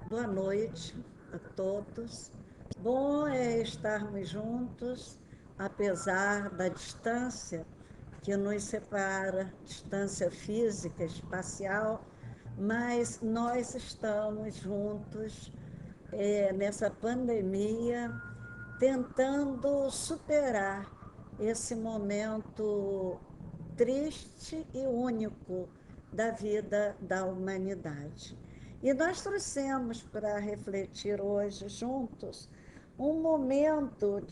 Boa noite a todos. Bom é estarmos juntos, apesar da distância que nos separa, distância física, espacial, mas nós estamos juntos nessa pandemia, tentando superar esse momento triste e único da vida da humanidade. E nós trouxemos para refletir hoje juntos um momento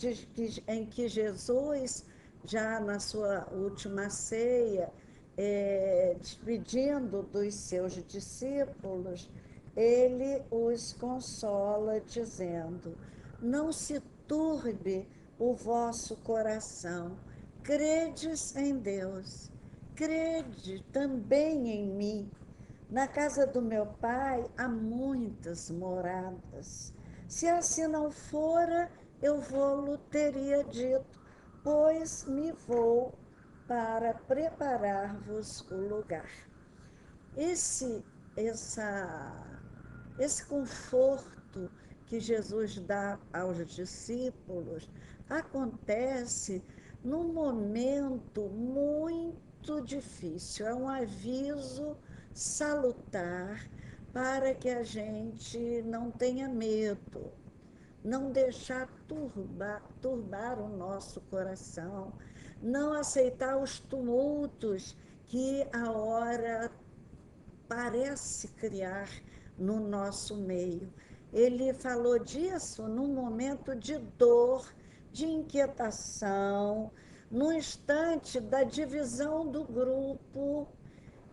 em que Jesus, já na sua última ceia, despedindo dos seus discípulos, ele os consola, dizendo: não se turbe o vosso coração, credes em Deus, crede também em mim. Na casa do meu pai há muitas moradas. Se assim não fora, eu vou-lo teria dito, pois me vou para preparar-vos o lugar. Esse, essa, esse conforto que Jesus dá aos discípulos acontece num momento muito difícil. É um aviso salutar para que a gente não tenha medo, não deixar turbar o nosso coração, não aceitar os tumultos que a hora parece criar no nosso meio. Ele falou disso num momento de dor, de inquietação, no instante da divisão do grupo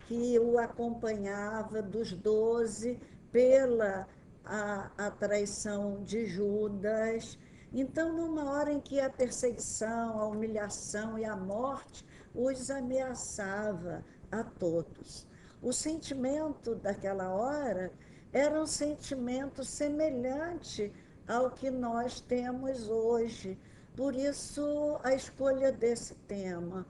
que o acompanhava, dos 12, pela a traição de Judas. Então, numa hora em que a perseguição, a humilhação e a morte os ameaçava a todos. O sentimento daquela hora era um sentimento semelhante ao que nós temos hoje. Por isso, a escolha desse tema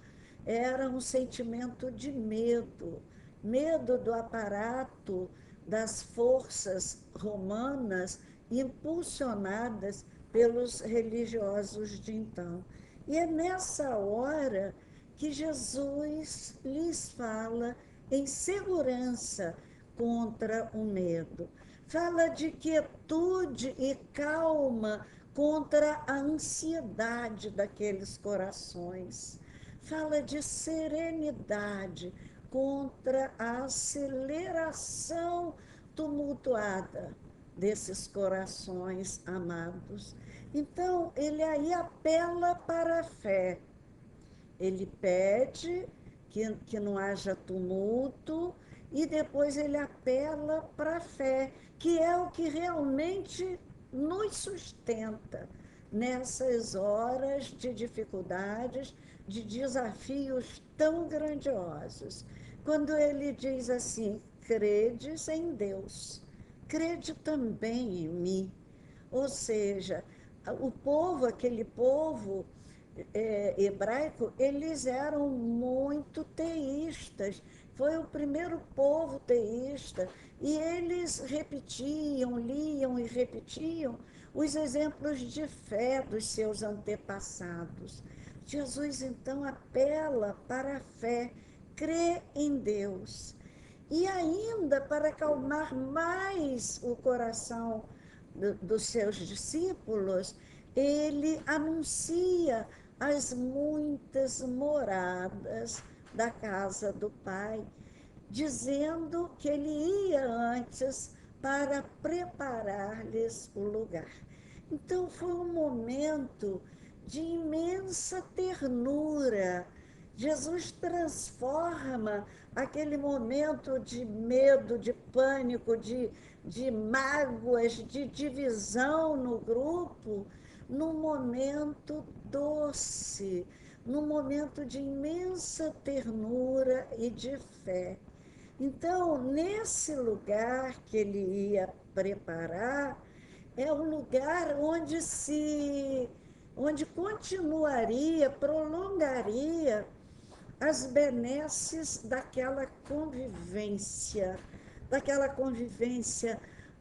era um sentimento de medo, medo do aparato das forças romanas impulsionadas pelos religiosos de então. E é nessa hora que Jesus lhes fala em segurança contra o medo. Fala de quietude e calma contra a ansiedade daqueles corações. Fala de serenidade contra a aceleração tumultuada desses corações amados. Então, ele aí apela para a fé. Ele pede que não haja tumulto e depois ele apela para a fé, que é o que realmente nos sustenta nessas horas de dificuldades, de desafios tão grandiosos. Quando ele diz assim: credes em Deus, crede também em mim. Ou seja, o povo, aquele povo hebraico, eles eram muito teístas. Foi o primeiro povo teísta. E eles repetiam, liam e repetiam os exemplos de fé dos seus antepassados. Jesus, então, apela para a fé, crê em Deus. E ainda, para acalmar mais o coração dos seus discípulos, ele anuncia as muitas moradas da casa do Pai, dizendo que ele ia antes para preparar-lhes o lugar. Então foi um momento de imensa ternura. Jesus transforma aquele momento de medo, de pânico, de mágoas, de divisão no grupo, num momento doce, num momento de imensa ternura e de fé. Então, nesse lugar que ele ia preparar, é um lugar onde continuaria, prolongaria as benesses daquela convivência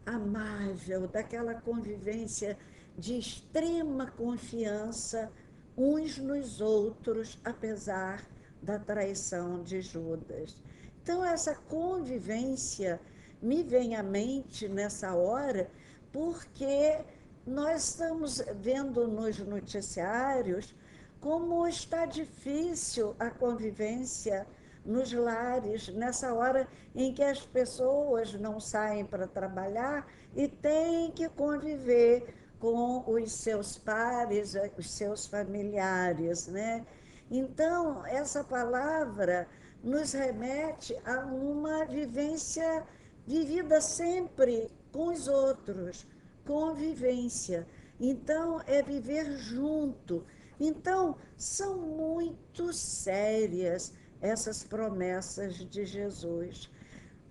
amável, daquela convivência de extrema confiança uns nos outros, apesar da traição de Judas. Então, essa convivência me vem à mente nessa hora, porque nós estamos vendo nos noticiários como está difícil a convivência nos lares, nessa hora em que as pessoas não saem para trabalhar e têm que conviver com os seus pares, os seus familiares, né? Então, essa palavra nos remete a uma vivência vivida sempre com os outros, convivência. Então, é viver junto. Então, são muito sérias essas promessas de Jesus.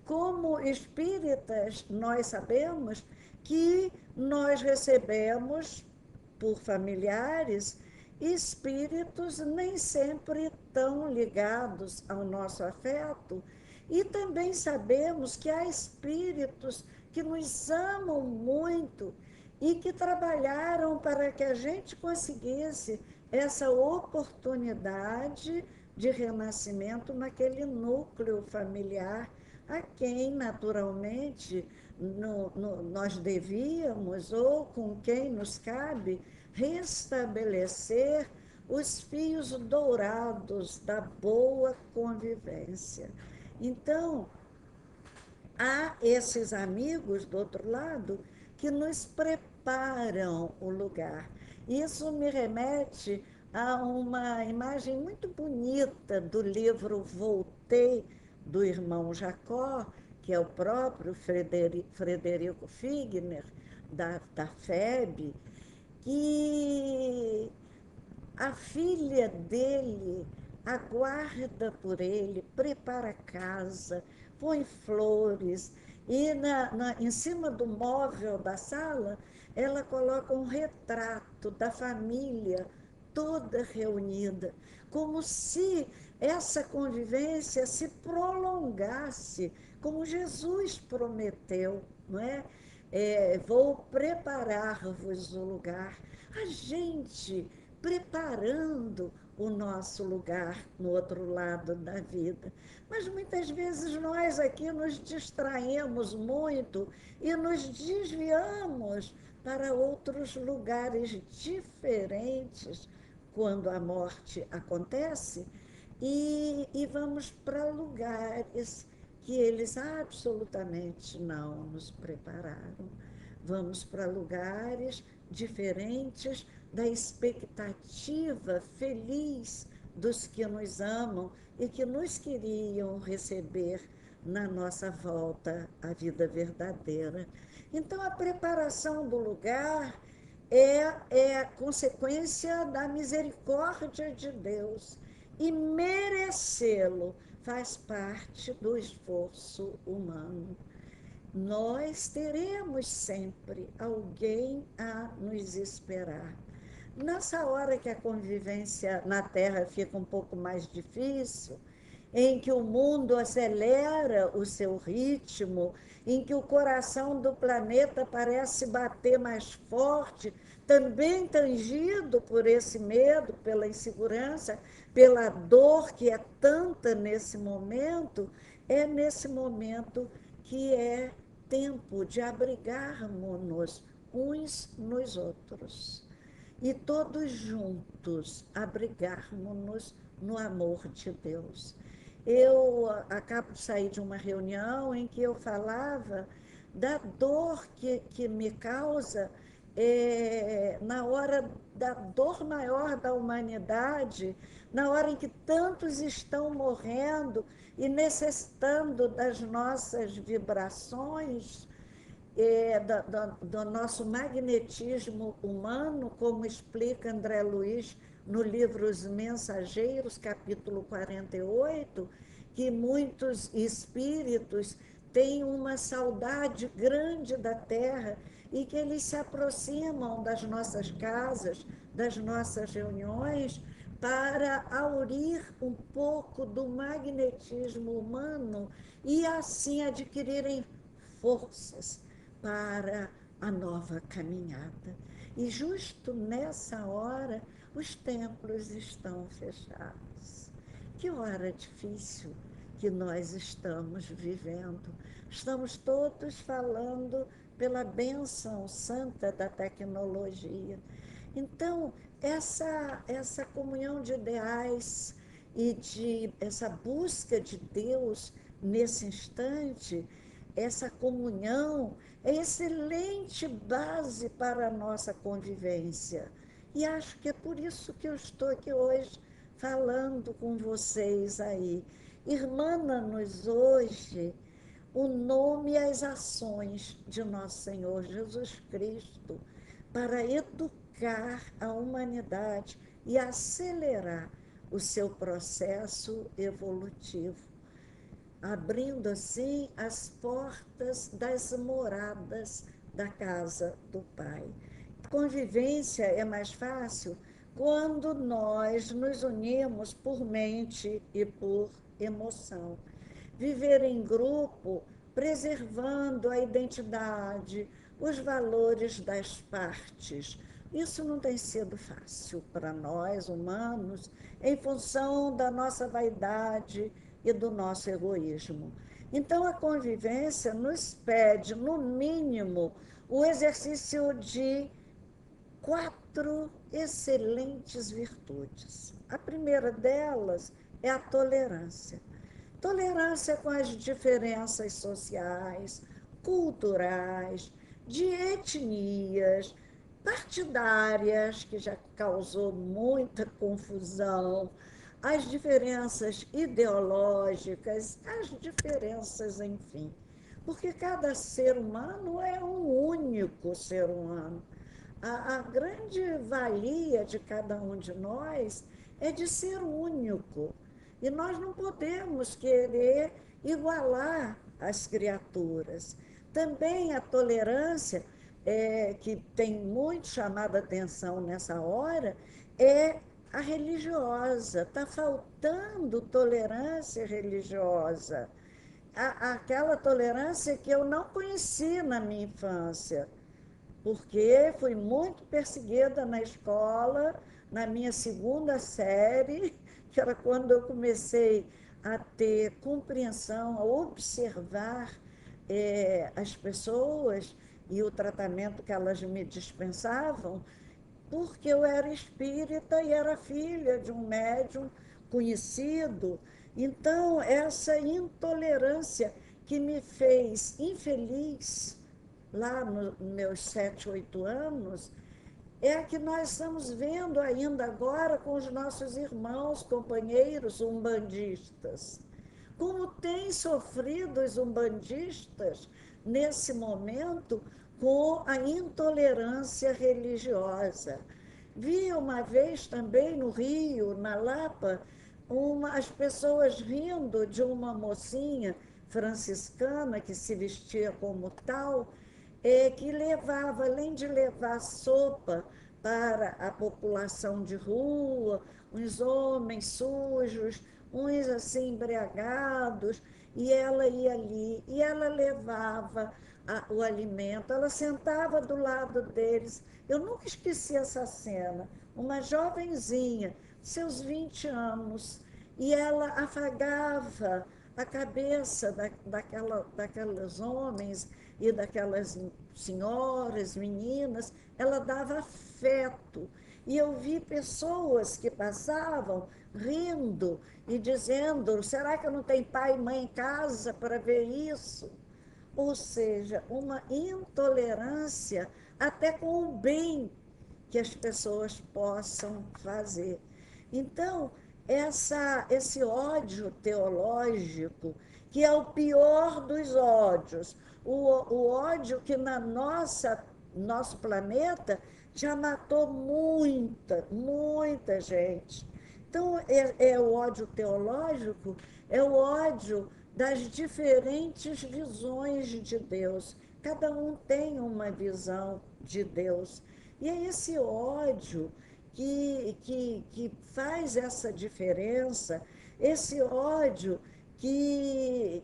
Como espíritas, nós sabemos que nós recebemos por familiares espíritos nem sempre tão ligados ao nosso afeto, e também sabemos que há espíritos que nos amam muito e que trabalharam para que a gente conseguisse essa oportunidade de renascimento naquele núcleo familiar a quem, naturalmente, nós devíamos, ou com quem nos cabe, restabelecer os fios dourados da boa convivência. Então, há esses amigos do outro lado que nos preparam o lugar. Isso me remete a uma imagem muito bonita do livro Voltei, do irmão Jacó, que é o próprio Frederico Figner, da FEB, que a filha dele aguarda por ele, prepara a casa, põe flores, e em cima do móvel da sala, ela coloca um retrato da família toda reunida, como se essa convivência se prolongasse, como Jesus prometeu, não é? Vou preparar-vos o lugar. A gente preparando o nosso lugar no outro lado da vida. Mas muitas vezes nós aqui nos distraemos muito e nos desviamos para outros lugares diferentes quando a morte acontece, e vamos para lugares que eles absolutamente não nos prepararam. Vamos para lugares diferentes da expectativa feliz dos que nos amam e que nos queriam receber na nossa volta à vida verdadeira. Então, a preparação do lugar é a consequência da misericórdia de Deus, e merecê-lo faz parte do esforço humano. Nós teremos sempre alguém a nos esperar. Nessa hora que a convivência na Terra fica um pouco mais difícil, em que o mundo acelera o seu ritmo, em que o coração do planeta parece bater mais forte, também tangido por esse medo, pela insegurança, pela dor que é tanta nesse momento, é nesse momento que é tempo de abrigarmos-nos uns nos outros e todos juntos abrigarmos-nos no amor de Deus. Eu acabo de sair de uma reunião em que eu falava da dor que me causa na hora da dor maior da humanidade, na hora em que tantos estão morrendo e necessitando das nossas vibrações, do nosso magnetismo humano, como explica André Luiz no livro Os Mensageiros, capítulo 48, que muitos espíritos têm uma saudade grande da Terra e que eles se aproximam das nossas casas, das nossas reuniões, para aurir um pouco do magnetismo humano e assim adquirirem forças para a nova caminhada. E justo nessa hora, os templos estão fechados. Que hora difícil que nós estamos vivendo. Estamos todos falando pela bênção santa da tecnologia. Então, essa comunhão de ideais e essa busca de Deus nesse instante, essa comunhão é excelente base para a nossa convivência. E acho que é por isso que eu estou aqui hoje falando com vocês aí. Irmana-nos hoje o nome e as ações de nosso Senhor Jesus Cristo para educar a humanidade e acelerar o seu processo evolutivo, abrindo assim as portas das moradas da casa do Pai. Convivência é mais fácil quando nós nos unimos por mente e por emoção. Viver em grupo, preservando a identidade, os valores das partes. Isso não tem sido fácil para nós, humanos, em função da nossa vaidade e do nosso egoísmo. Então, a convivência nos pede, no mínimo, o exercício de 4 excelentes virtudes. A primeira delas é a tolerância. Tolerância com as diferenças sociais, culturais, de etnias, partidárias, que já causou muita confusão, as diferenças ideológicas, as diferenças, enfim. Porque cada ser humano é um único ser humano. A grande valia de cada um de nós é de ser único. E nós não podemos querer igualar as criaturas. Também a tolerância, que tem muito chamado a atenção nessa hora, é a religiosa. Está faltando tolerância religiosa. Aquela tolerância que eu não conheci na minha infância, porque fui muito perseguida na escola, na minha segunda série, que era quando eu comecei a ter compreensão, a observar as pessoas e o tratamento que elas me dispensavam, porque eu era espírita e era filha de um médium conhecido. Então, essa intolerância que me fez infeliz lá nos meus 7, 8 anos, é a que nós estamos vendo ainda agora com os nossos irmãos, companheiros umbandistas. Como têm sofrido os umbandistas nesse momento com a intolerância religiosa. Vi uma vez também no Rio, na Lapa, as pessoas rindo de uma mocinha franciscana que se vestia como tal, que levava, além de levar sopa para a população de rua, uns homens sujos, uns assim embriagados, e ela ia ali, e ela levava o alimento, ela sentava do lado deles. Eu nunca esqueci essa cena, uma jovenzinha, seus 20 anos, e ela afagava a cabeça daqueles homens e daquelas senhoras, meninas, ela dava afeto. E eu vi pessoas que passavam rindo e dizendo: será que eu não tenho pai e mãe em casa para ver isso? Ou seja, uma intolerância até com o bem que as pessoas possam fazer. Então, esse ódio teológico, que é o pior dos ódios, o ódio que nosso planeta já matou muita gente. Então, o ódio teológico, é o ódio das diferentes visões de Deus. Cada um tem uma visão de Deus. E é esse ódio que faz essa diferença, esse ódio que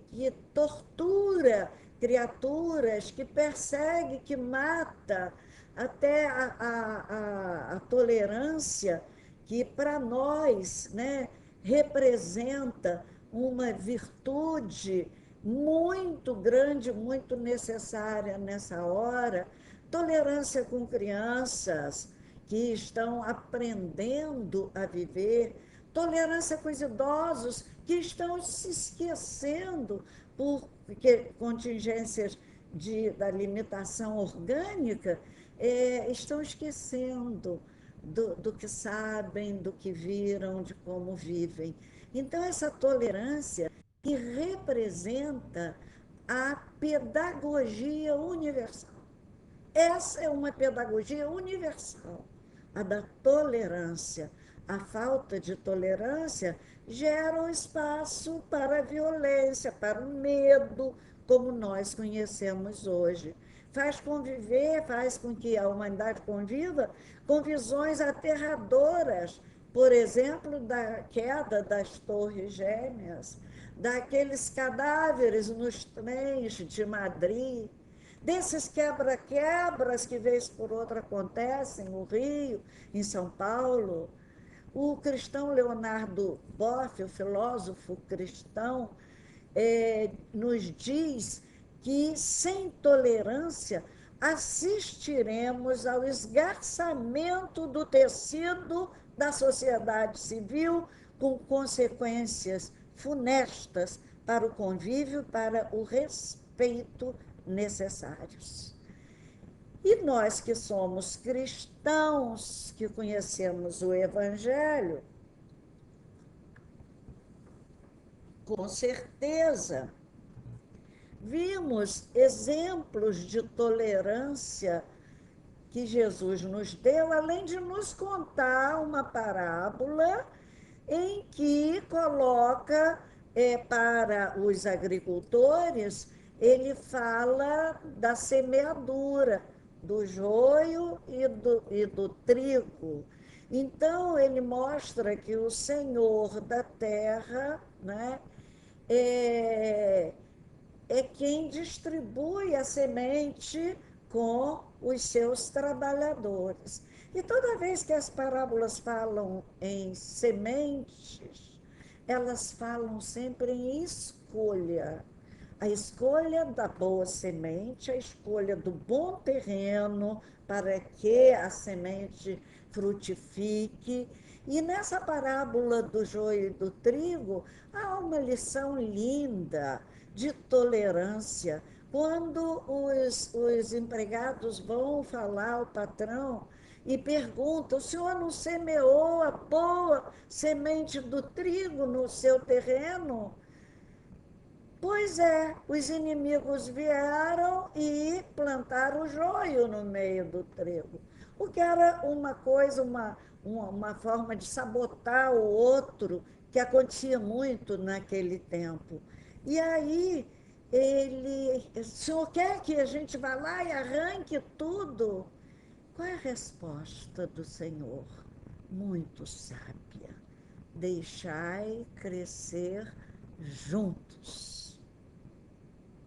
tortura criaturas que persegue, que mata, até a tolerância, que para nós, né, representa uma virtude muito grande, muito necessária nessa hora. Tolerância com crianças que estão aprendendo a viver, tolerância com os idosos que estão se esquecendo por contingências da limitação orgânica, estão esquecendo do que sabem, do que viram, de como vivem. Então, essa tolerância que representa a pedagogia universal. Essa é uma pedagogia universal, a da tolerância. A falta de tolerância gera um espaço para a violência, para o medo, como nós conhecemos hoje. Faz conviver, faz com que a humanidade conviva com visões aterradoras, por exemplo, da queda das Torres Gêmeas, daqueles cadáveres nos trens de Madrid, desses quebra-quebras que, vez por outra, acontecem no Rio, em São Paulo. O cristão Leonardo Boff, o filósofo cristão, nos diz que, sem tolerância, assistiremos ao esgarçamento do tecido da sociedade civil, com consequências funestas para o convívio, para o respeito necessários. E nós que somos cristãos, que conhecemos o Evangelho, com certeza, vimos exemplos de tolerância que Jesus nos deu, além de nos contar uma parábola em que coloca para os agricultores, ele fala da semeadura, do joio e do trigo. Então, ele mostra que o Senhor da terra, né, é, é quem distribui a semente com os seus trabalhadores. E toda vez que as parábolas falam em sementes, elas falam sempre em escolha. A escolha da boa semente, a escolha do bom terreno para que a semente frutifique. E nessa parábola do joio e do trigo, há uma lição linda de tolerância. Quando os empregados vão falar ao patrão e perguntam: o senhor não semeou a boa semente do trigo no seu terreno? Pois é, os inimigos vieram e plantaram o joio no meio do trigo, o que era uma coisa, uma forma de sabotar o outro, que acontecia muito naquele tempo. E aí, o senhor quer que a gente vá lá e arranque tudo? Qual é a resposta do Senhor? Muito sábia. Deixai crescer juntos.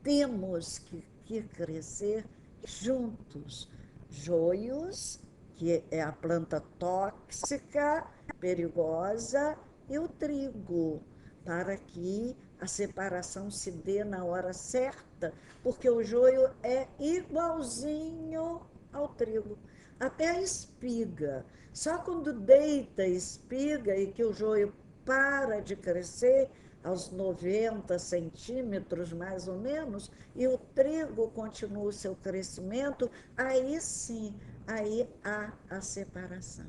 Temos que crescer juntos. Joios, que é a planta tóxica, perigosa, e o trigo, para que a separação se dê na hora certa, porque o joio é igualzinho ao trigo. Até a espiga. Só quando deita a espiga e que o joio para de crescer, aos 90 centímetros, mais ou menos, e o trigo continua o seu crescimento, aí sim, aí há a separação.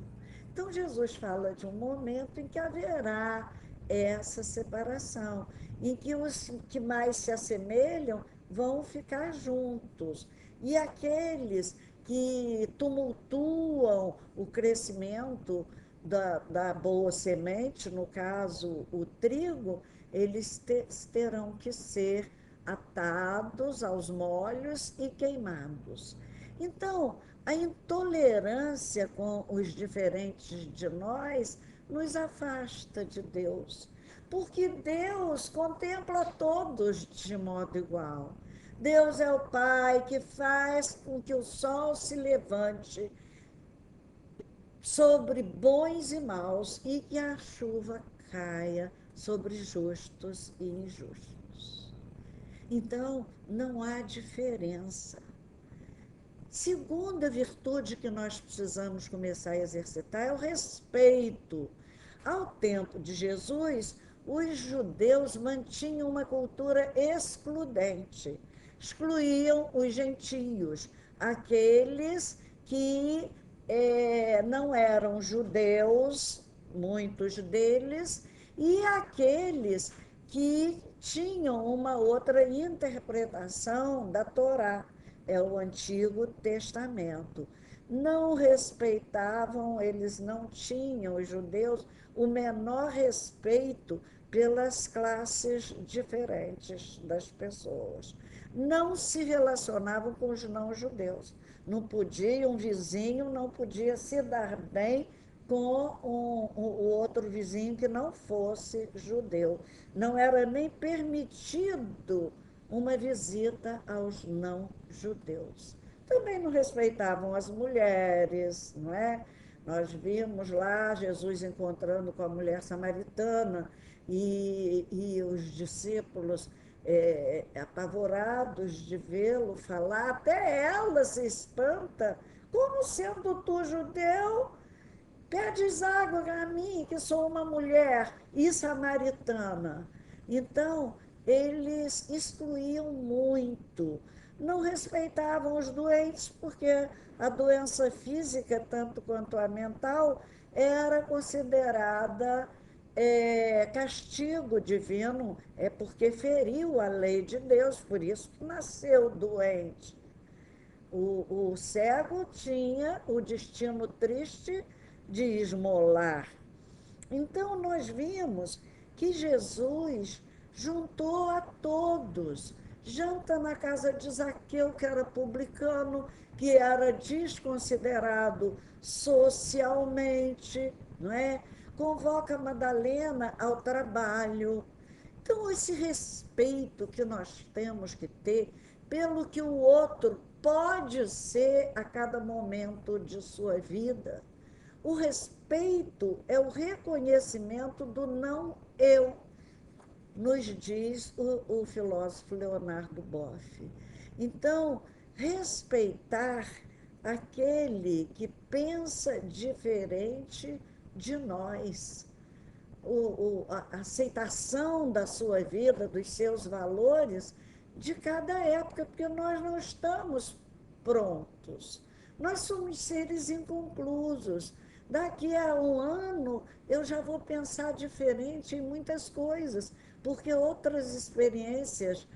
Então, Jesus fala de um momento em que haverá essa separação, em que os que mais se assemelham vão ficar juntos, e aqueles que tumultuam o crescimento da boa semente, no caso o trigo, eles terão que ser atados aos molhos e queimados. Então, a intolerância com os diferentes de nós nos afasta de Deus, porque Deus contempla todos de modo igual. Deus é o Pai que faz com que o sol se levante sobre bons e maus e que a chuva caia sobre justos e injustos. Então, não há diferença. Segunda virtude que nós precisamos começar a exercitar é o respeito. Ao tempo de Jesus, os judeus mantinham uma cultura excludente, excluíam os gentios, aqueles que não eram judeus, muitos deles, e aqueles que tinham uma outra interpretação da Torá, é o Antigo Testamento. Não respeitavam, eles não tinham, os judeus, o menor respeito pelas classes diferentes das pessoas. Não se relacionavam com os não-judeus. Não podia, um vizinho não podia se dar bem com o outro vizinho que não fosse judeu. Não era nem permitido uma visita aos não-judeus. Também não respeitavam as mulheres, não é? Nós vimos lá Jesus encontrando com a mulher samaritana e os discípulos apavorados de vê-lo falar, até ela se espanta, como sendo tu judeu, pedes água a mim, que sou uma mulher e samaritana. Então, eles excluíam muito, não respeitavam os doentes, porque a doença física, tanto quanto a mental, era considerada castigo divino, é porque feriu a lei de Deus, por isso que nasceu doente. O cego tinha o destino triste de esmolar. Então, nós vimos que Jesus juntou a todos. Janta na casa de Zaqueu, que era publicano, que era desconsiderado socialmente, não é? Convoca Madalena ao trabalho. Então, esse respeito que nós temos que ter pelo que o outro pode ser a cada momento de sua vida. O respeito é o reconhecimento do não eu, nos diz o filósofo Leonardo Boff. Então, respeitar aquele que pensa diferente de nós, a aceitação da sua vida, dos seus valores, de cada época, porque nós não estamos prontos. Nós somos seres inconclusos. Daqui a um ano, eu já vou pensar diferente em muitas coisas, porque outras experiências,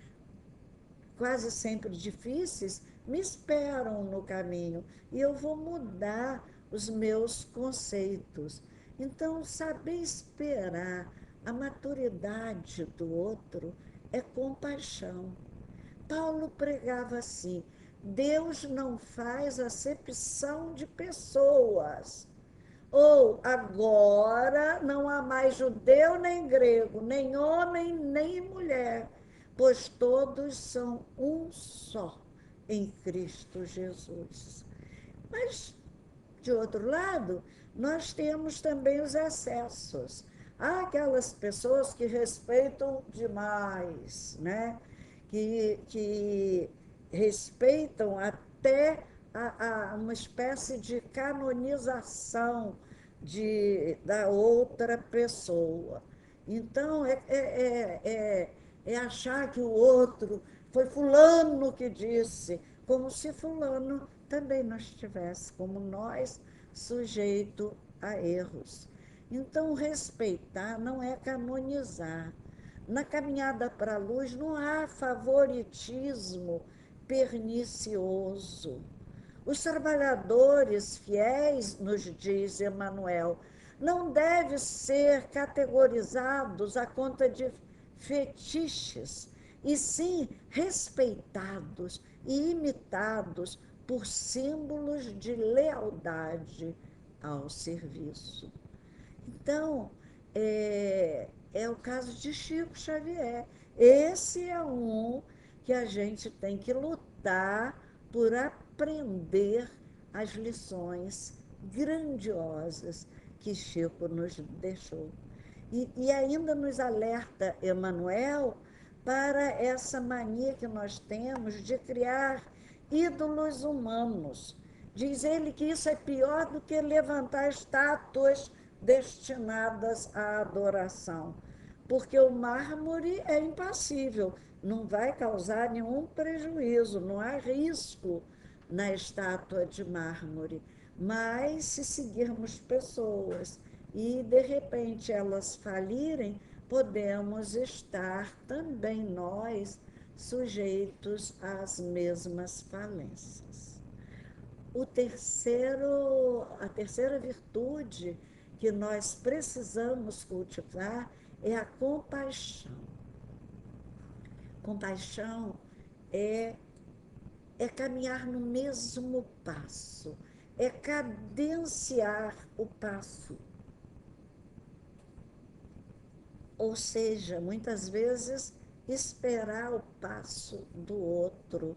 quase sempre difíceis, me esperam no caminho e eu vou mudar os meus conceitos. Então, saber esperar a maturidade do outro é compaixão. Paulo pregava assim: Deus não faz acepção de pessoas. Ou agora não há mais judeu nem grego, nem homem nem mulher, pois todos são um só em Cristo Jesus. Mas, de outro lado, nós temos também os excessos. Há aquelas pessoas que respeitam demais, né? que respeitam até uma espécie de canonização da outra pessoa. Então, é achar que o outro foi fulano que disse, como se fulano também não estivesse, como nós, sujeito a erros. Então, respeitar não é canonizar. Na caminhada para a luz não há favoritismo pernicioso. Os trabalhadores fiéis, nos diz Emmanuel, não devem ser categorizados à conta de fetiches, e sim respeitados e imitados por símbolos de lealdade ao serviço. Então, é o caso de Chico Xavier. Esse é um que a gente tem que lutar por aprender as lições grandiosas que Chico nos deixou. E ainda nos alerta Emmanuel para essa mania que nós temos de criar ídolos humanos. Diz ele que isso é pior do que levantar estátuas destinadas à adoração, porque o mármore é impassível, não vai causar nenhum prejuízo, não há risco na estátua de mármore. Mas se seguirmos pessoas e, de repente, elas falirem, podemos estar também nós sujeitos às mesmas falências. A terceira virtude que nós precisamos cultivar é a compaixão. Compaixão é, é caminhar no mesmo passo, é cadenciar o passo. Ou seja, muitas vezes esperar o passo do outro,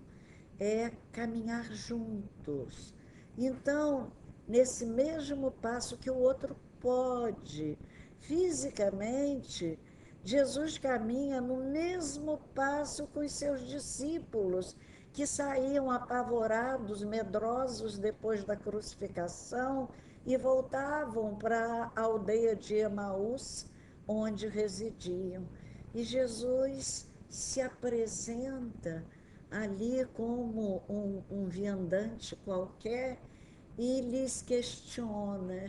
é caminhar juntos. Então, nesse mesmo passo que o outro pode, fisicamente, Jesus caminha no mesmo passo com os seus discípulos, que saíam apavorados, medrosos depois da crucificação e voltavam para a aldeia de Emaús, onde residiam. E Jesus se apresenta ali como um viandante qualquer e lhes questiona: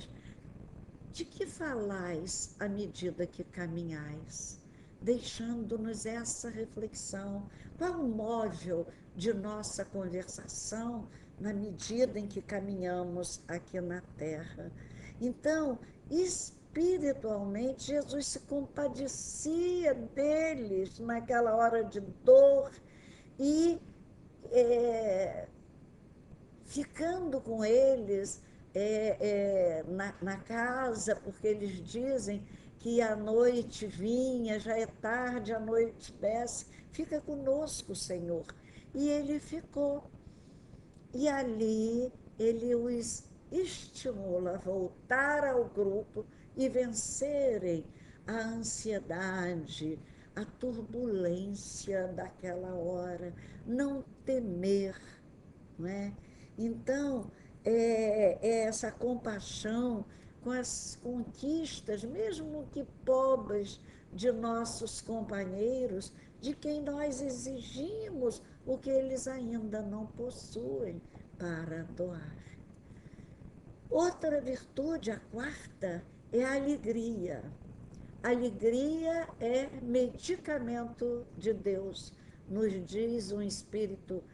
de que falais à medida que caminhais? Deixando-nos essa reflexão. Qual o móvel de nossa conversação na medida em que caminhamos aqui na Terra? Então, espiritualmente, Jesus se compadecia deles naquela hora de dor e ficando com eles na casa, porque eles dizem que a noite vinha, já é tarde, a noite desce, fica conosco, Senhor. E ele ficou. E ali ele os estimula a voltar ao grupo e vencerem a ansiedade, a turbulência daquela hora, não temer, não é? Então, é essa compaixão com as conquistas, mesmo que pobres, de nossos companheiros, de quem nós exigimos o que eles ainda não possuem para doar. Outra virtude, a quarta, é a alegria. Alegria é medicamento de Deus, nos diz um espírito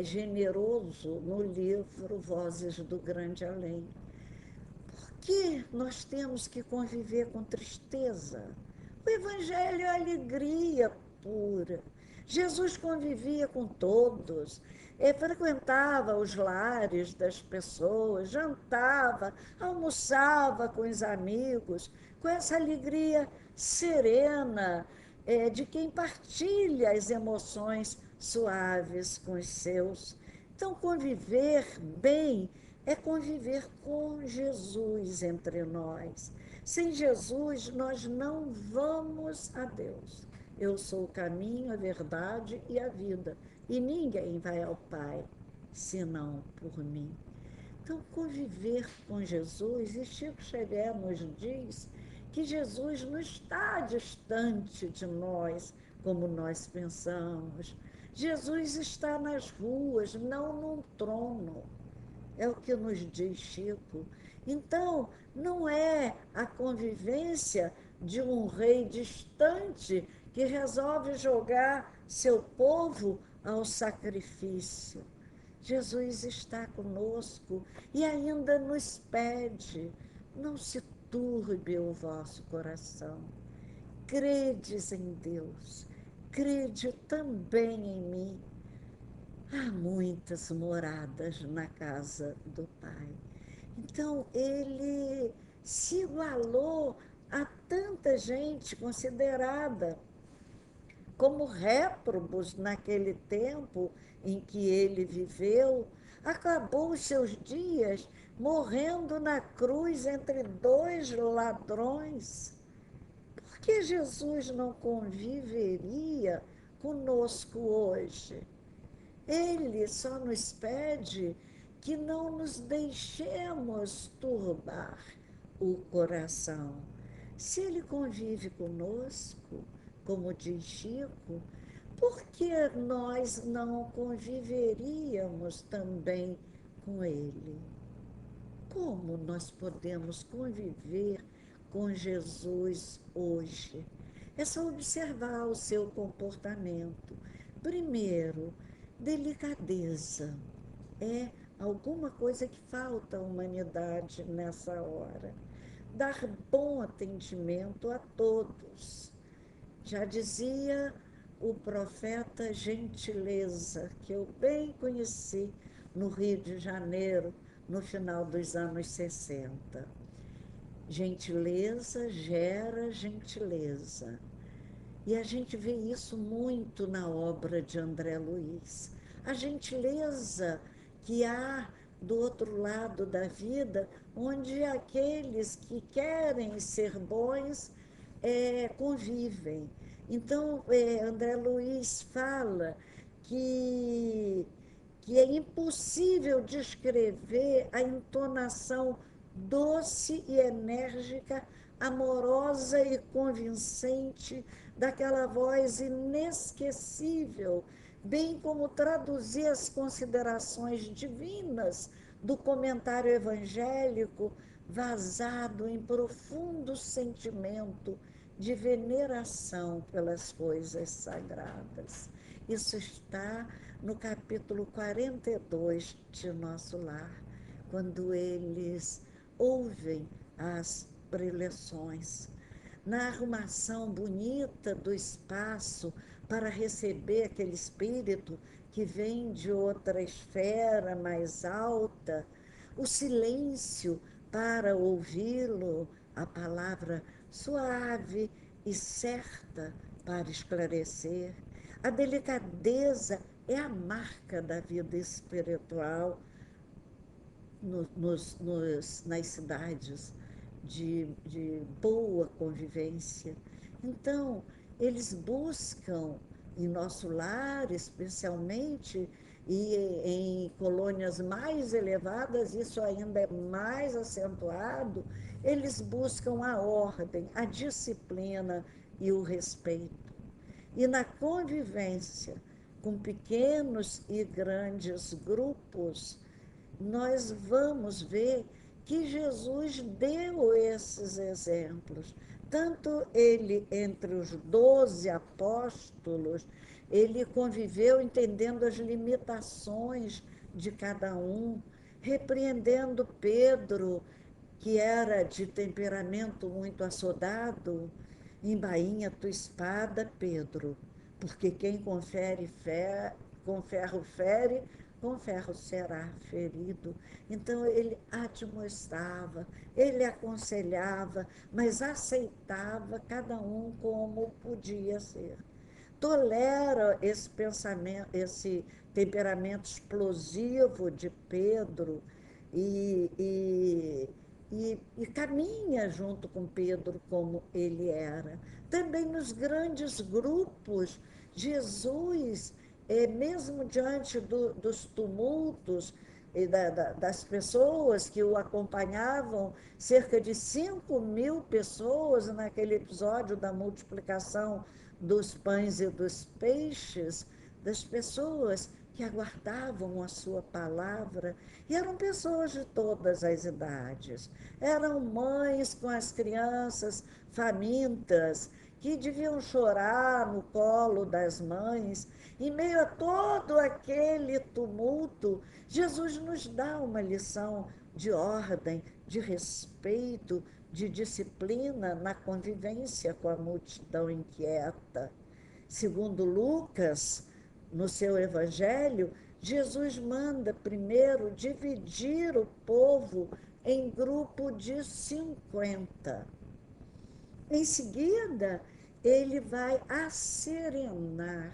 generoso no livro Vozes do Grande Além. Por que nós temos que conviver com tristeza? O Evangelho é alegria pura. Jesus convivia com todos, frequentava os lares das pessoas, jantava, almoçava com os amigos, com essa alegria serena de quem partilha as emoções suaves com os seus. Então, conviver bem é conviver com Jesus entre nós. Sem Jesus, nós não vamos a Deus. Eu sou o caminho, a verdade e a vida. E ninguém vai ao Pai senão por mim. Então, conviver com Jesus, e Chico Xavier nos diz que Jesus não está distante de nós, como nós pensamos. Jesus está nas ruas, não num trono. É o que nos diz Chico. Então, não é a convivência de um rei distante que resolve jogar seu povo ao sacrifício. Jesus está conosco e ainda nos pede: não se turbe o vosso coração. Credes em Deus, crede também em mim. Há muitas moradas na casa do Pai. Então, ele se igualou a tanta gente considerada como réprobos naquele tempo em que ele viveu, acabou os seus dias morrendo na cruz entre dois ladrões. Por que Jesus não conviveria conosco hoje? Ele só nos pede que não nos deixemos turbar o coração. Se ele convive conosco, como diz Chico, por que nós não conviveríamos também com ele? Como nós podemos conviver com Jesus hoje? É só observar o seu comportamento. Primeiro, delicadeza. É alguma coisa que falta à humanidade nessa hora. Dar bom atendimento a todos. Já dizia o profeta Gentileza, que eu bem conheci no Rio de Janeiro, no final dos anos 60. Gentileza gera gentileza. E a gente vê isso muito na obra de André Luiz. A gentileza que há do outro lado da vida, onde aqueles que querem ser bons convivem. Então, André Luiz fala que, que é impossível descrever a entonação doce e enérgica, amorosa e convincente daquela voz inesquecível, bem como traduzir as considerações divinas do comentário evangélico vazado em profundo sentimento de veneração pelas coisas sagradas. Isso está no capítulo 42 de Nosso Lar, quando eles ouvem as preleções. Na arrumação bonita do espaço para receber aquele espírito que vem de outra esfera mais alta, o silêncio para ouvi-lo, a palavra suave e certa para esclarecer. A delicadeza é a marca da vida espiritual nas cidades de boa convivência. Então, eles buscam, em nosso lar, especialmente, e em colônias mais elevadas, isso ainda é mais acentuado, eles buscam a ordem, a disciplina e o respeito. E na convivência com pequenos e grandes grupos, nós vamos ver que Jesus deu esses exemplos. Tanto ele, entre os 12 apóstolos, ele conviveu entendendo as limitações de cada um, repreendendo Pedro, que era de temperamento muito assodado: embainha tua espada, Pedro, porque quem confere fé, com ferro fere, com ferro será ferido. Então, ele admoestava, ele aconselhava, mas aceitava cada um como podia ser. Tolera esse pensamento, esse temperamento explosivo de Pedro e, e, e caminha junto com Pedro como ele era. Também nos grandes grupos, Jesus, mesmo diante dos tumultos e das pessoas que o acompanhavam, cerca de 5.000 pessoas naquele episódio da multiplicação dos pães e dos peixes, das pessoas que aguardavam a sua palavra, e eram pessoas de todas as idades. Eram mães com as crianças famintas, que deviam chorar no colo das mães. Em meio a todo aquele tumulto, Jesus nos dá uma lição de ordem, de respeito, de disciplina na convivência com a multidão inquieta. Segundo Lucas, no seu evangelho, Jesus manda primeiro dividir o povo em grupo de 50. Em seguida, ele vai asserenar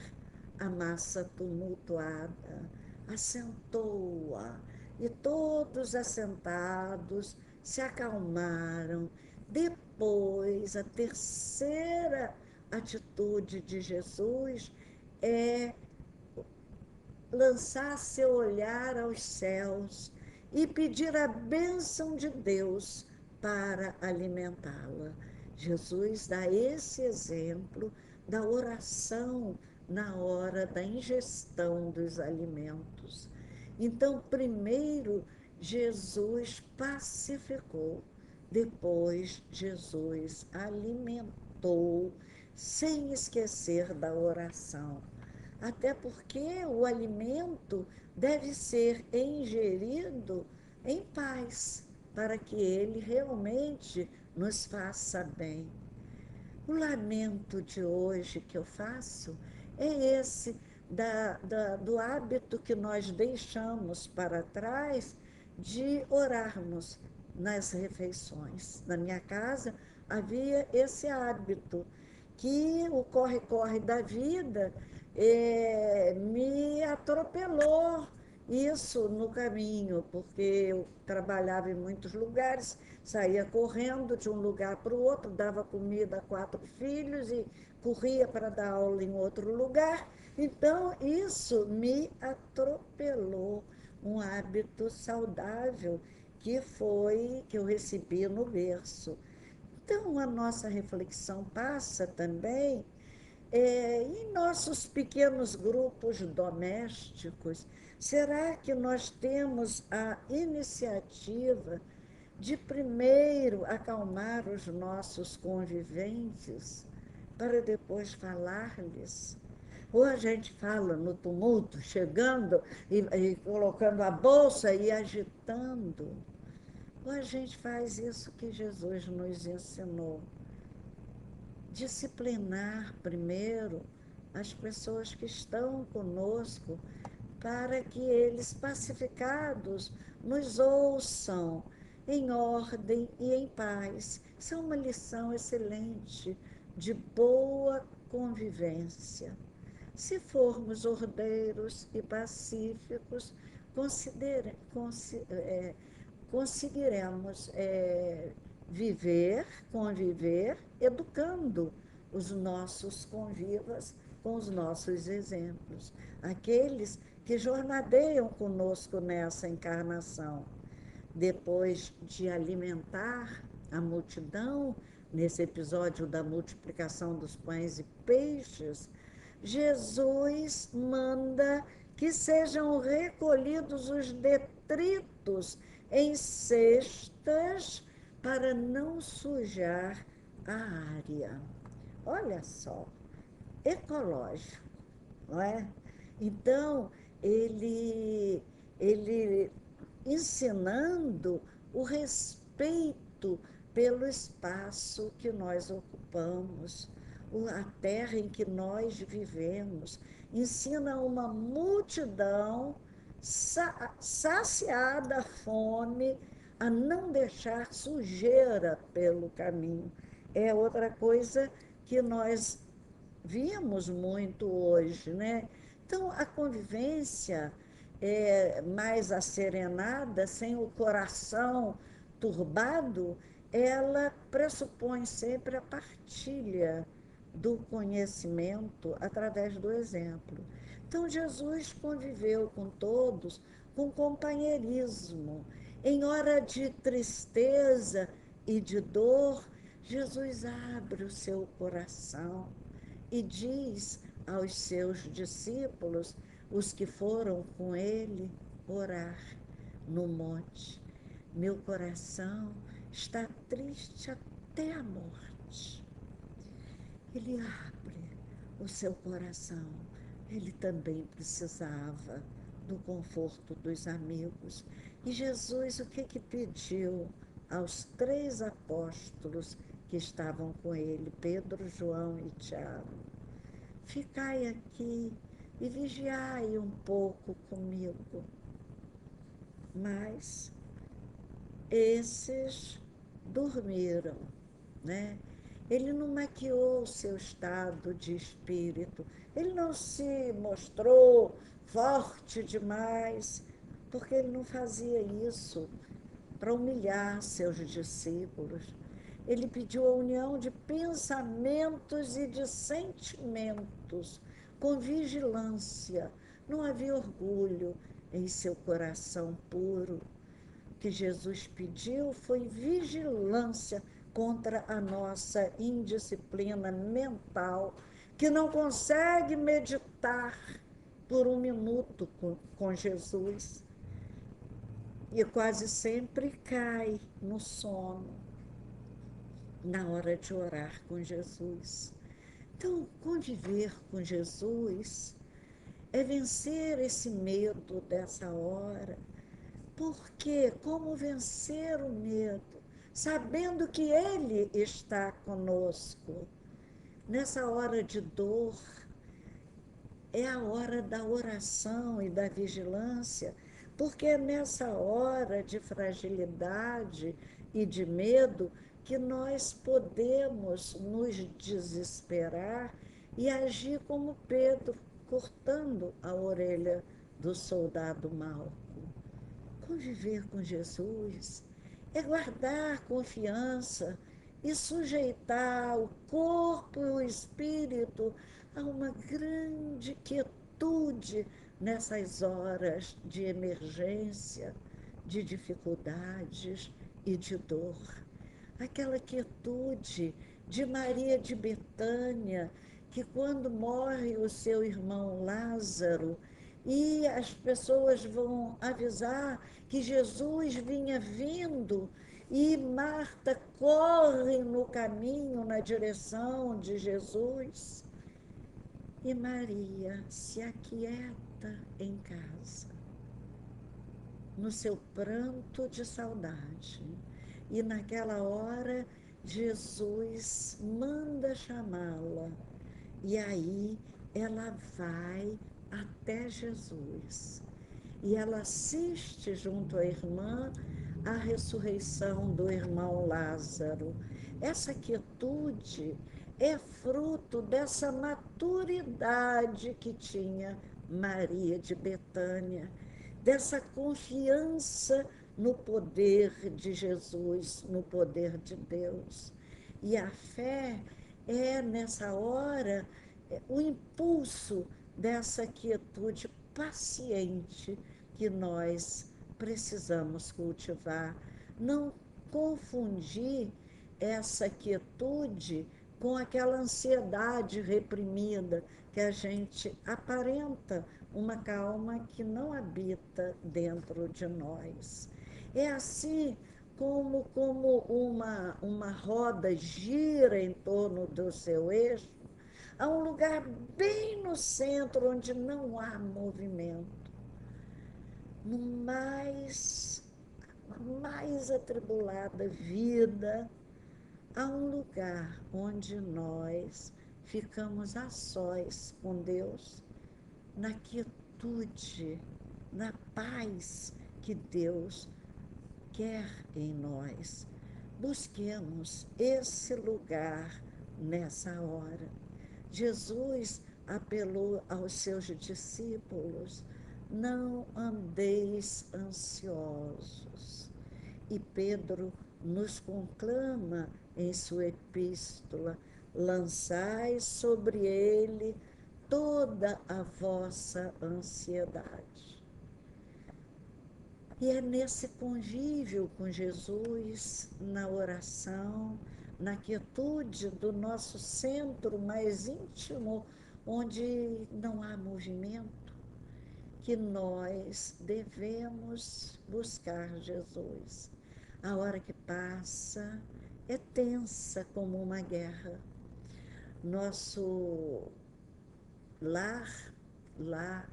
a massa tumultuada, assentou-a, e todos assentados se acalmaram. Depois, a terceira atitude de Jesus é lançar seu olhar aos céus e pedir a bênção de Deus para alimentá-la. Jesus dá esse exemplo da oração na hora da ingestão dos alimentos. Então, primeiro, Jesus pacificou, depois, Jesus alimentou, sem esquecer da oração. Até porque o alimento deve ser ingerido em paz, para que ele realmente nos faça bem. O lamento de hoje que eu faço é esse do hábito que nós deixamos para trás de orarmos nas refeições. Na minha casa havia esse hábito, que o corre-corre da vida me atropelou isso no caminho, porque eu trabalhava em muitos lugares, saía correndo de um lugar para o outro, dava comida a 4 filhos e corria para dar aula em outro lugar. Então, isso me atropelou, um hábito saudável que eu recebi no berço. Então, a nossa reflexão passa também em nossos pequenos grupos domésticos. Será que nós temos a iniciativa de primeiro acalmar os nossos conviventes para depois falar-lhes? Ou a gente fala no tumulto, chegando e colocando a bolsa e agitando. Ou a gente faz isso que Jesus nos ensinou: disciplinar primeiro as pessoas que estão conosco, para que eles, pacificados, nos ouçam em ordem e em paz. Isso é uma lição excelente de boa convivência. Se formos ordeiros e pacíficos, conseguiremos conviver, educando os nossos convivas com os nossos exemplos, aqueles que jornadeiam conosco nessa encarnação. Depois de alimentar a multidão, nesse episódio da multiplicação dos pães e peixes, Jesus manda que sejam recolhidos os detritos em cestas para não sujar a área. Olha só, ecológico, não é? Então, ele ensinando o respeito pelo espaço que nós ocupamos, a terra em que nós vivemos, ensina uma multidão saciada a fome a não deixar sujeira pelo caminho. É outra coisa que nós vimos muito hoje, né? Então, a convivência mais asserenada, sem o coração turbado, ela pressupõe sempre a partilha do conhecimento através do exemplo. Então, Jesus conviveu com todos com companheirismo. Em hora de tristeza e de dor, Jesus abre o seu coração e diz aos seus discípulos, os que foram com ele orar no monte: meu coração está triste até a morte. Ele abre o seu coração. Ele também precisava do conforto dos amigos. E Jesus, o que pediu aos 3 apóstolos que estavam com ele, Pedro, João e Tiago? Ficai aqui e vigiai um pouco comigo. Mas esses dormiram, né? Ele não maquiou o seu estado de espírito, ele não se mostrou forte demais, porque ele não fazia isso para humilhar seus discípulos. Ele pediu a união de pensamentos e de sentimentos, com vigilância. Não havia orgulho em seu coração puro. O que Jesus pediu foi vigilância contra a nossa indisciplina mental, que não consegue meditar por um minuto com Jesus e quase sempre cai no sono na hora de orar com Jesus. Então, conviver com Jesus é vencer esse medo dessa hora. Porque como vencer o medo? Sabendo que Ele está conosco. Nessa hora de dor, é a hora da oração e da vigilância, porque é nessa hora de fragilidade e de medo que nós podemos nos desesperar e agir como Pedro, cortando a orelha do soldado mau. Conviver com Jesus é guardar confiança e sujeitar o corpo e o espírito a uma grande quietude nessas horas de emergência, de dificuldades e de dor. Aquela quietude de Maria de Betânia, que quando morre o seu irmão Lázaro, e as pessoas vão avisar que Jesus vinha vindo, e Marta corre no caminho, na direção de Jesus, e Maria se aquieta em casa, no seu pranto de saudade. E naquela hora, Jesus manda chamá-la. E aí ela vai até Jesus. E ela assiste junto à irmã a ressurreição do irmão Lázaro. Essa quietude é fruto dessa maturidade que tinha Maria de Betânia, dessa confiança no poder de Jesus, no poder de Deus. E a fé é, nessa hora, o impulso dessa quietude paciente que nós precisamos cultivar. Não confundir essa quietude com aquela ansiedade reprimida que a gente aparenta uma calma que não habita dentro de nós. É assim como uma roda gira em torno do seu eixo, há um lugar bem no centro onde não há movimento. No mais atribulada vida, há um lugar onde nós ficamos a sós com Deus, na quietude, na paz que Deus quer em nós. Busquemos esse lugar nessa hora. Jesus apelou aos seus discípulos: não andeis ansiosos. E Pedro nos conclama em sua epístola: lançai sobre ele toda a vossa ansiedade. E é nesse convívio com Jesus, na oração, na quietude do nosso centro mais íntimo, onde não há movimento, que nós devemos buscar Jesus. A hora que passa é tensa como uma guerra. Nosso lar, lá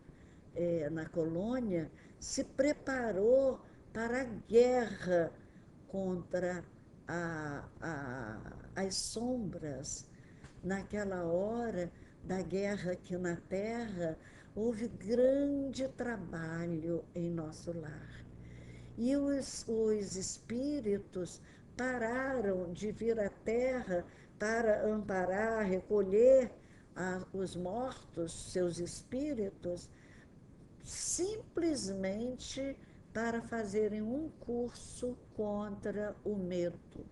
na colônia, se preparou para a guerra contra as sombras. Naquela hora da guerra aqui na Terra, houve grande trabalho em nosso lar. E os espíritos pararam de vir à Terra para amparar, recolher os mortos, seus espíritos, simplesmente para fazerem um curso contra o medo.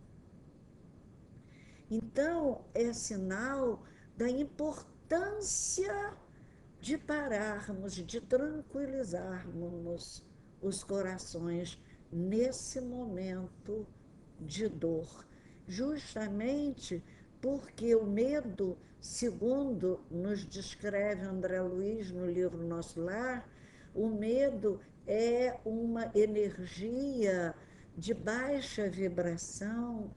Então, é sinal da importância de pararmos, de tranquilizarmos os corações nesse momento de dor, justamente porque o medo, segundo nos descreve André Luiz no livro Nosso Lar, o medo é uma energia de baixa vibração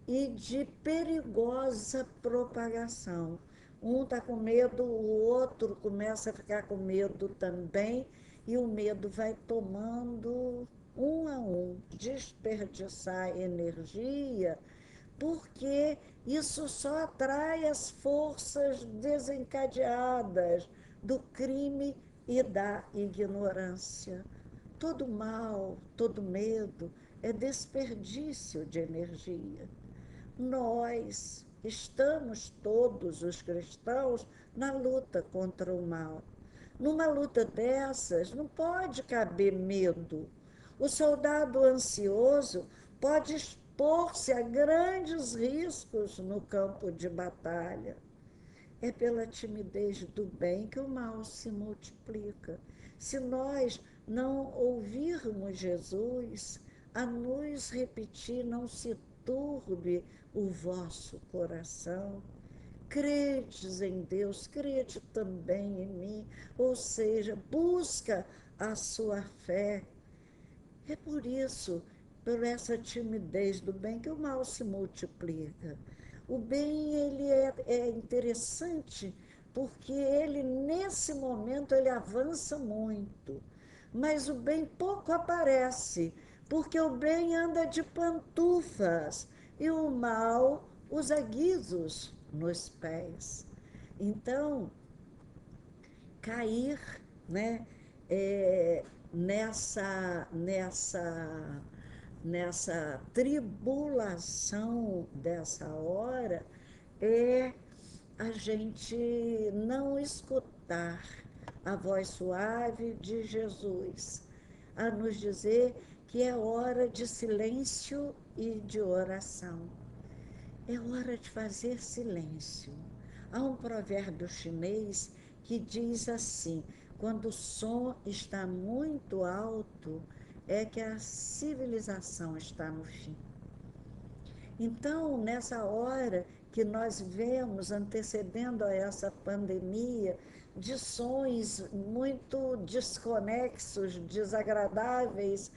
e de perigosa propagação. Um está com medo, o outro começa a ficar com medo também, e o medo vai tomando um a um, desperdiçar energia, porque isso só atrai as forças desencadeadas do crime e da ignorância. Todo mal, todo medo é desperdício de energia. Nós estamos, todos os cristãos, na luta contra o mal. Numa luta dessas, não pode caber medo. O soldado ansioso pode expor-se a grandes riscos no campo de batalha. É pela timidez do bem que o mal se multiplica. Se nós não ouvirmos Jesus a nos repetir, não se turbe o vosso coração, credes em Deus, crede também em mim, ou seja, busca a sua fé. É por isso, por essa timidez do bem, que o mal se multiplica. O bem, ele é interessante, porque ele, nesse momento, ele avança muito. Mas o bem pouco aparece, porque o bem anda de pantufas e o mal usa guizos nos pés. Então, cair, né, é, nessa tribulação dessa hora, é a gente não escutar a voz suave de Jesus, a nos dizer que é hora de silêncio e de oração. É hora de fazer silêncio. Há um provérbio chinês que diz assim: quando o som está muito alto, é que a civilização está no fim. Então, nessa hora que nós vemos, antecedendo a essa pandemia, de sons muito desconexos, desagradáveis,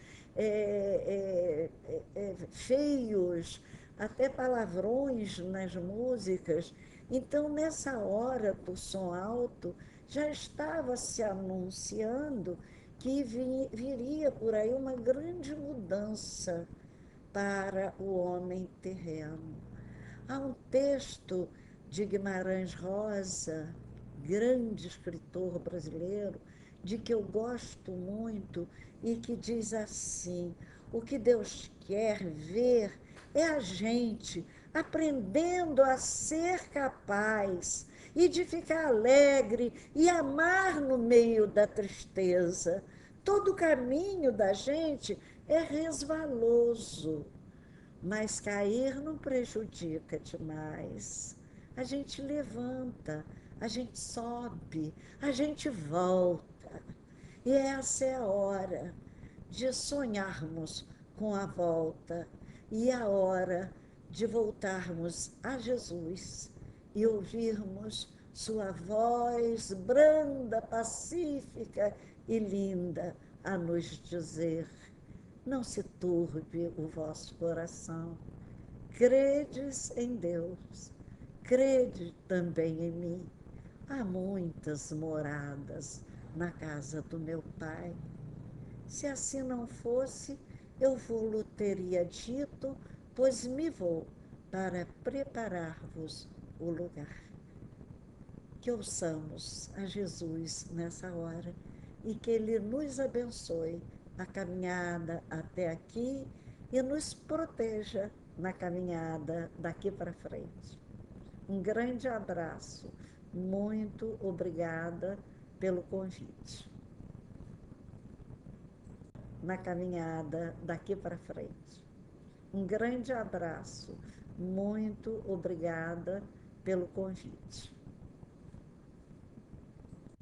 feios, até palavrões nas músicas. Então, nessa hora do som alto, já estava se anunciando que viria por aí uma grande mudança para o homem terreno. Há um texto de Guimarães Rosa, grande escritor brasileiro, de que eu gosto muito e que diz assim: o que Deus quer ver é a gente aprendendo a ser capaz e de ficar alegre e amar no meio da tristeza. Todo o caminho da gente é resvaloso, mas cair não prejudica demais. A gente levanta, a gente sobe, a gente volta. E essa é a hora de sonharmos com a volta e a hora de voltarmos a Jesus e ouvirmos sua voz branda, pacífica e linda a nos dizer: não se turbe o vosso coração. Credes em Deus, crede também em mim. Há muitas moradas na casa do meu Pai. Se assim não fosse, eu vou-lo teria dito, pois me vou para preparar-vos o lugar. Que ouçamos a Jesus nessa hora e que Ele nos abençoe a caminhada até aqui e nos proteja na caminhada daqui para frente. Um grande abraço. Muito obrigada pelo convite. Na caminhada daqui para frente. Um grande abraço. Muito obrigada pelo convite.